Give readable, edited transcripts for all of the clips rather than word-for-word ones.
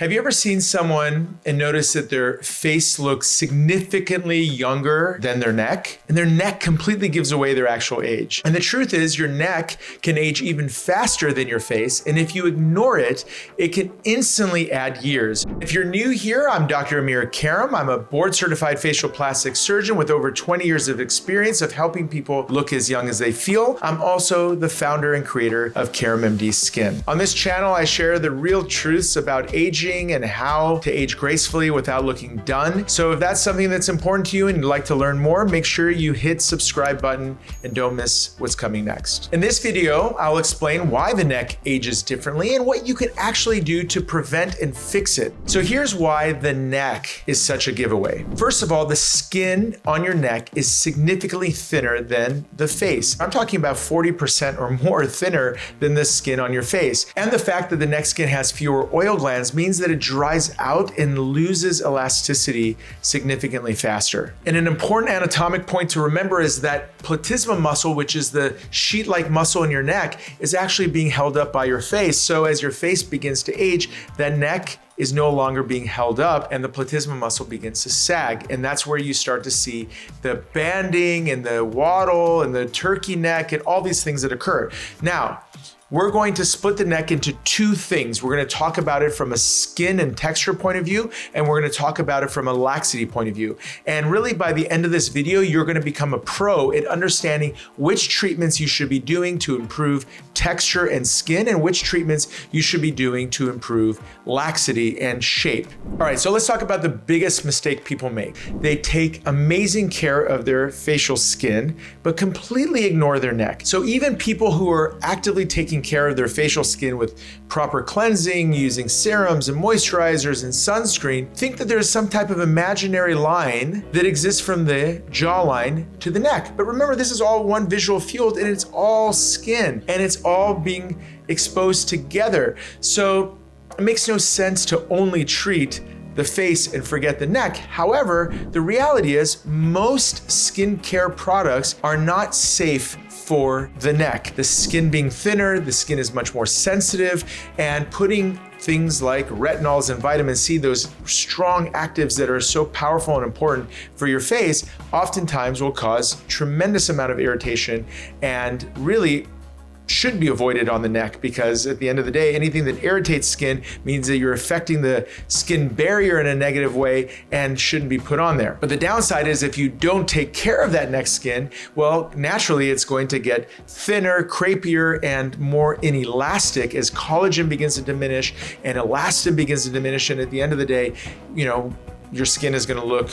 Have you ever seen someone and noticed that their face looks significantly younger than their neck? And their neck completely gives away their actual age. And the truth is, your neck can age even faster than your face. And if you ignore it, it can instantly add years. If you're new here, I'm Dr. Amir Karam. I'm a board-certified facial plastic surgeon with over 20 years of experience of helping people look as young as they feel. I'm also the founder and creator of Karam MD Skin. On this channel, I share the real truths about aging and how to age gracefully without looking done. So if that's something that's important to you and you'd like to learn more, make sure you hit subscribe button and don't miss what's coming next. In this video, I'll explain why the neck ages differently and what you can actually do to prevent and fix it. So here's why the neck is such a giveaway. First of all, the skin on your neck is significantly thinner than the face. I'm talking about 40% or more thinner than the skin on your face. And the fact that the neck skin has fewer oil glands means that it dries out and loses elasticity significantly faster. And an important anatomic point to remember is that platysma muscle, which is the sheet-like muscle in your neck, is actually being held up by your face. So as your face begins to age, that neck is no longer being held up and the platysma muscle begins to sag. And that's where you start to see the banding and the waddle and the turkey neck and all these things that occur. Now, we're going to split the neck into two things. We're going to talk about it from a skin and texture point of view, and we're going to talk about it from a laxity point of view. And really by the end of this video, you're going to become a pro at understanding which treatments you should be doing to improve texture and skin and which treatments you should be doing to improve laxity and shape. All right, so let's talk about the biggest mistake people make. They take amazing care of their facial skin, but completely ignore their neck. So even people who are actively taking care of their facial skin with proper cleansing, using serums and moisturizers and sunscreen, think that there's some type of imaginary line that exists from the jawline to the neck. But remember, this is all one visual field and it's all skin and it's all being exposed together. So it makes no sense to only treat the face and forget the neck. However, the reality is most skincare products are not safe for the neck. The skin being thinner, the skin is much more sensitive, and putting things like retinols and vitamin C, those strong actives that are so powerful and important for your face, oftentimes will cause tremendous amount of irritation and really should be avoided on the neck, because at the end of the day, anything that irritates skin means that you're affecting the skin barrier in a negative way and shouldn't be put on there. But the downside is if you don't take care of that neck skin, well, naturally it's going to get thinner, crepier, and more inelastic as collagen begins to diminish and elastin begins to diminish. And at the end of the day, your skin is going to look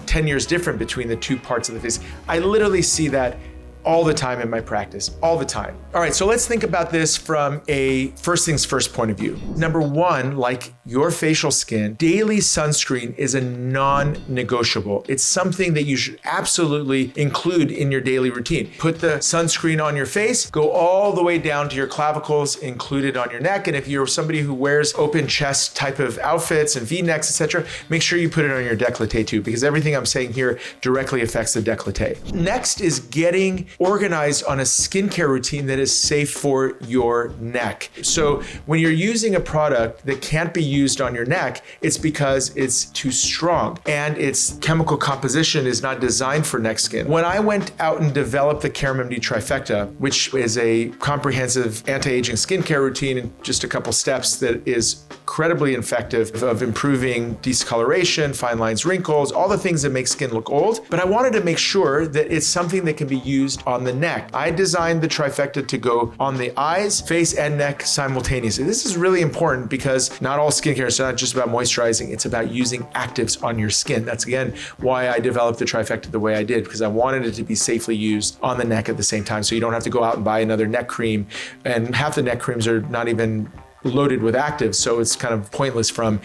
10 years different between the two parts of the face. I literally see that all the time in my practice, all the time. All right, so let's think about this from a first things first point of view. Number one, like your facial skin, daily sunscreen is a non-negotiable. It's something that you should absolutely include in your daily routine. Put the sunscreen on your face, go all the way down to your clavicles, include it on your neck. And if you're somebody who wears open chest type of outfits and V-necks, etc., make sure you put it on your décolleté too, because everything I'm saying here directly affects the décolleté. Next is getting organized on a skincare routine that is safe for your neck. So when you're using a product that can't be used on your neck, it's because it's too strong and its chemical composition is not designed for neck skin. When I went out and developed the Karam MD Trifecta, which is a comprehensive anti-aging skincare routine in just a couple steps that is incredibly effective of improving discoloration, fine lines, wrinkles, all the things that make skin look old. But I wanted to make sure that it's something that can be used on the neck. I designed the trifecta to go on the eyes, face, and neck simultaneously. This is really important because not all skincare is not just about moisturizing, it's about using actives on your skin. That's again why I developed the trifecta the way I did, because I wanted it to be safely used on the neck at the same time, so you don't have to go out and buy another neck cream, and half the neck creams are not even loaded with actives, so it's kind of pointless from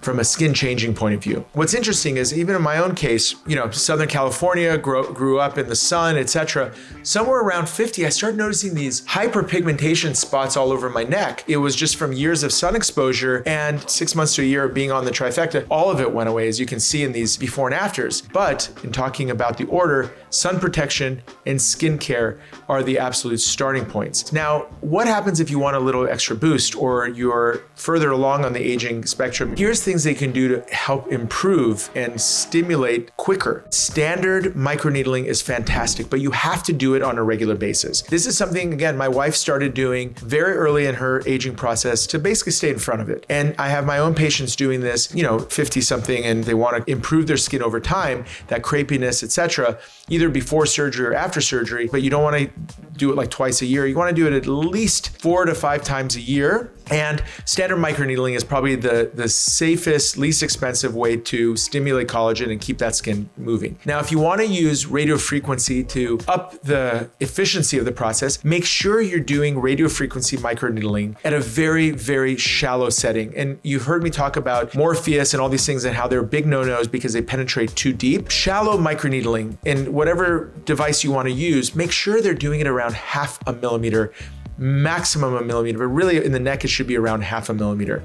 from a skin changing point of view. What's interesting is even in my own case, Southern California, grew up in the sun, etc. Somewhere around 50, I started noticing these hyperpigmentation spots all over my neck. It was just from years of sun exposure, and 6 months to a year of being on the trifecta, all of it went away, as you can see in these before and afters. But in talking about the order, sun protection and skincare are the absolute starting points. Now, what happens if you want a little extra boost or you're further along on the aging spectrum? Here's things they can do to help improve and stimulate quicker. Standard microneedling is fantastic, but you have to do it on a regular basis. This is something, again, my wife started doing very early in her aging process to basically stay in front of it. And I have my own patients doing this, 50 something, and they want to improve their skin over time, that crepiness, etc., either before surgery or after surgery, but you don't want to do it like twice a year. You want to do it at least 4 to 5 times a year. And standard microneedling is probably the safest, least expensive way to stimulate collagen and keep that skin moving. Now, if you want to use radiofrequency to up the efficiency of the process, make sure you're doing radiofrequency microneedling at a very, very shallow setting. And you've heard me talk about Morpheus and all these things and how they're big no-nos because they penetrate too deep. Shallow microneedling in whatever device you want to use, make sure they're doing it around 0.5 millimeter, maximum 1 millimeter, but really in the neck, it should be around 0.5 millimeter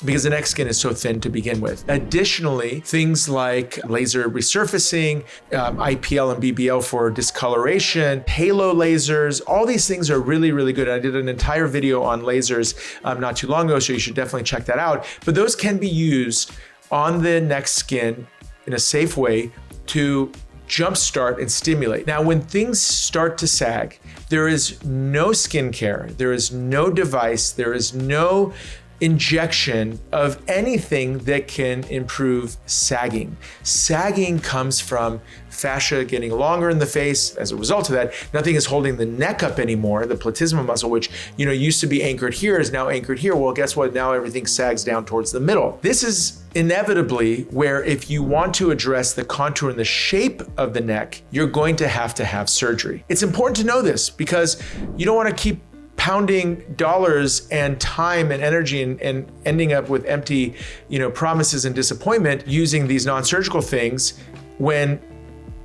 because the neck skin is so thin to begin with. Additionally, things like laser resurfacing, IPL and BBL for discoloration, halo lasers, all these things are really, really good. I did an entire video on lasers not too long ago, so you should definitely check that out. But those can be used on the neck skin in a safe way to jumpstart and stimulate. Now, when things start to sag, there is no skincare, there is no device, there is no injection of anything that can improve sagging. Sagging comes from fascia getting longer in the face. As a result of that, nothing is holding the neck up anymore. The platysma muscle, which used to be anchored here, is now anchored here. Well, guess what? Now everything sags down towards the middle. This is inevitably where if you want to address the contour and the shape of the neck, you're going to have surgery. It's important to know this because you don't want to keep pounding dollars and time and energy and ending up with empty, promises and disappointment using these non-surgical things when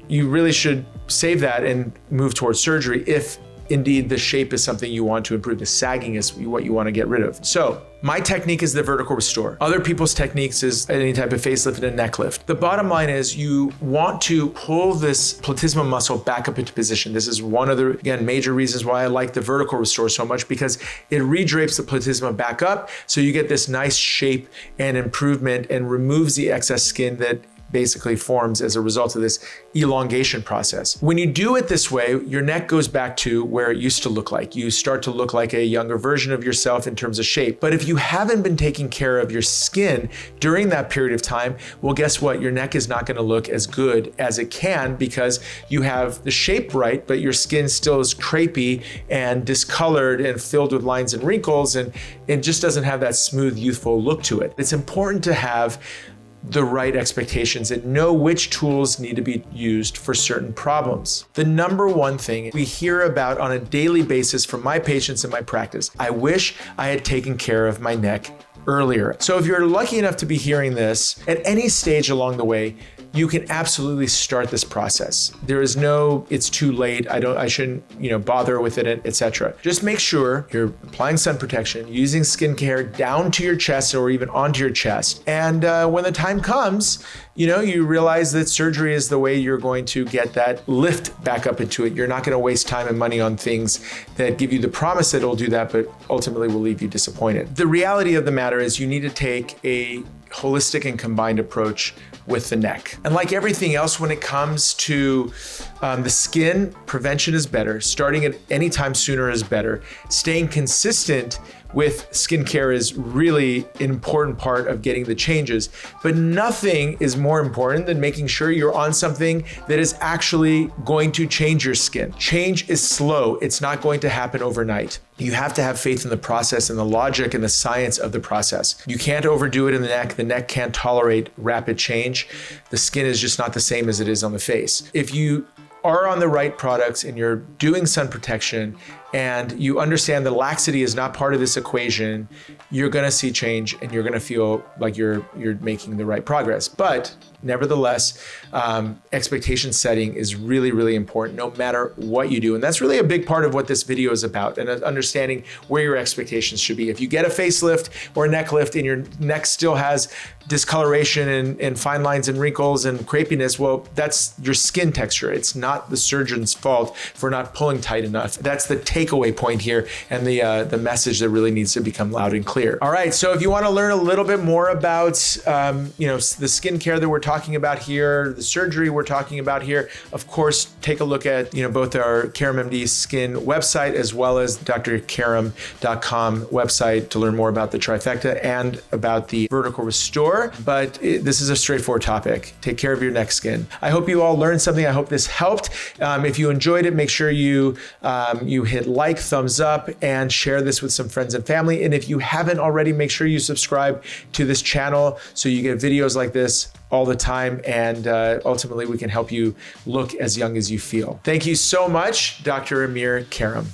you really should save that and move towards surgery if indeed the shape is something you want to improve. The sagging is what you want to get rid of. So my technique is the vertical restore. Other people's techniques is any type of facelift and a neck lift. The bottom line is you want to pull this platysma muscle back up into position. This is one of the, again, major reasons why I like the vertical restore so much, because it redrapes the platysma back up so you get this nice shape and improvement and removes the excess skin that basically forms as a result of this elongation process. When you do it this way, your neck goes back to where it used to look like. You start to look like a younger version of yourself in terms of shape. But if you haven't been taking care of your skin during that period of time, well, guess what? Your neck is not going to look as good as it can because you have the shape right, but your skin still is crepey and discolored and filled with lines and wrinkles, and it just doesn't have that smooth, youthful look to it. It's important to have the right expectations and know which tools need to be used for certain problems. The number one thing we hear about on a daily basis from my patients in my practice, I wish I had taken care of my neck earlier. So if you're lucky enough to be hearing this at any stage along the way, you can absolutely start this process. There is no, it's too late, I shouldn't, bother with it, etc. Just make sure you're applying sun protection, using skincare down to your chest or even onto your chest. And when the time comes, you realize that surgery is the way you're going to get that lift back up into it. You're not going to waste time and money on things that give you the promise that it'll do that, but ultimately will leave you disappointed. The reality of the matter is you need to take a holistic and combined approach with the neck. And like everything else, when it comes to the skin, prevention is better. Starting at any time sooner is better. Staying consistent with skincare is really an important part of getting the changes, but nothing is more important than making sure you're on something that is actually going to change your skin. Change is slow. It's not going to happen overnight. You have to have faith in the process and the logic and the science of the process. You can't overdo it in the neck. The neck can't tolerate rapid change. The skin is just not the same as it is on the face. If you are on the right products and you're doing sun protection and you understand that laxity is not part of this equation, you're gonna see change and you're gonna feel like you're making the right progress. But nevertheless, expectation setting is really, really important no matter what you do. And that's really a big part of what this video is about, and understanding where your expectations should be. If you get a facelift or a neck lift and your neck still has discoloration and fine lines and wrinkles and crepiness, well, that's your skin texture. It's not the surgeon's fault for not pulling tight enough. That's the takeaway point here, and the message that really needs to become loud and clear. All right, so if you want to learn a little bit more about the skincare that we're talking about here, the surgery we're talking about here, of course, take a look at both our Karam MD Skin website as well as drkaram.com website to learn more about the trifecta and about the vertical restore. But this is a straightforward topic. Take care of your neck skin. I hope you all learned something. I hope this helped. If you enjoyed it, make sure you hit like, thumbs up, and share this with some friends and family. And if you haven't already, make sure you subscribe to this channel so you get videos like this all the time, and ultimately we can help you look as young as you feel. Thank you so much, Dr. Amir Karam.